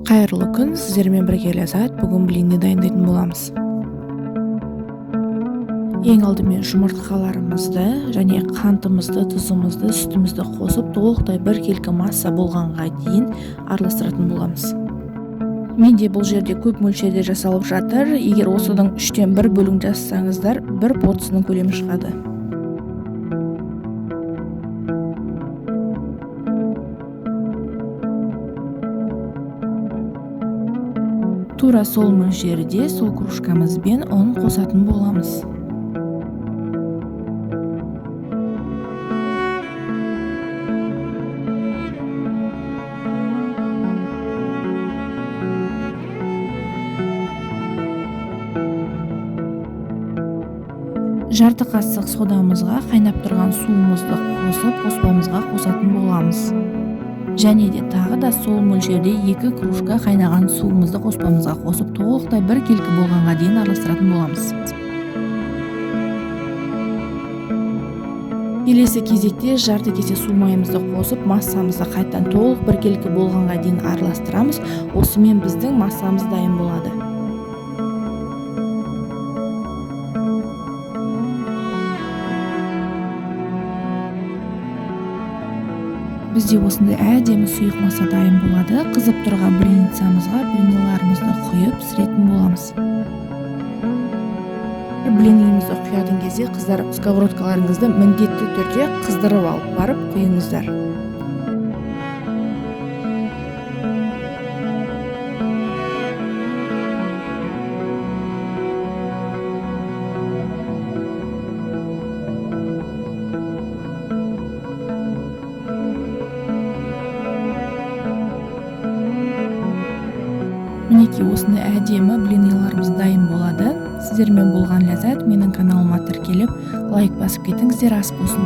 Қайырлы күн, сіздермен бірге Ләззат. Бүгін блинді дайындайтын боламыз. Ең алдымен жұмыртқаларымызды және қантымызды, тұзымызды, сүтімізді қосып, толықтай бір келкі масса болғанға дейін араластыратын боламыз. Менде бұл жерде көп мөлшерде жасалып жатыр. Егер осының 3-тен 1 бөлігін жасасаңыздар, 1 порцияның көлемі шығады. Тура сол мөлшерде сол кружкамызбен ұн қосатын боламыз. Жарты қасық содамызға қайнап тұрған суымызды қосып, қоспамызға қосатын боламыз. Және де тағы да сол мөлшерде 2 кружка қайнаған суымызды қоспамызға қосып, толықтай бір келкі болғанға дейін араластыратын боламыз. Келесі кезекте жарты кесе су майымызды қосып, массамызды қайттан толық бір келкі болғанға дейін араластырамыз. Осымен біздің массамыз дайын болады. Бізде осындай әдемі сұйық масса дайын болады. Қызып тұрған блинницамызға блиниларымызды құйып пісіретін боламыз. Блинімізді құятын кезде қыздар сковородкаларыңызды міндетті түрде қыздырып алып барып құйыңыздар. Мінекей осындай әдемі блиниларымыз дайын болады. Сіздермен болған Ләззат. Менің каналыма тіркеліп, лайк басып кетіңіздер, ас болсын.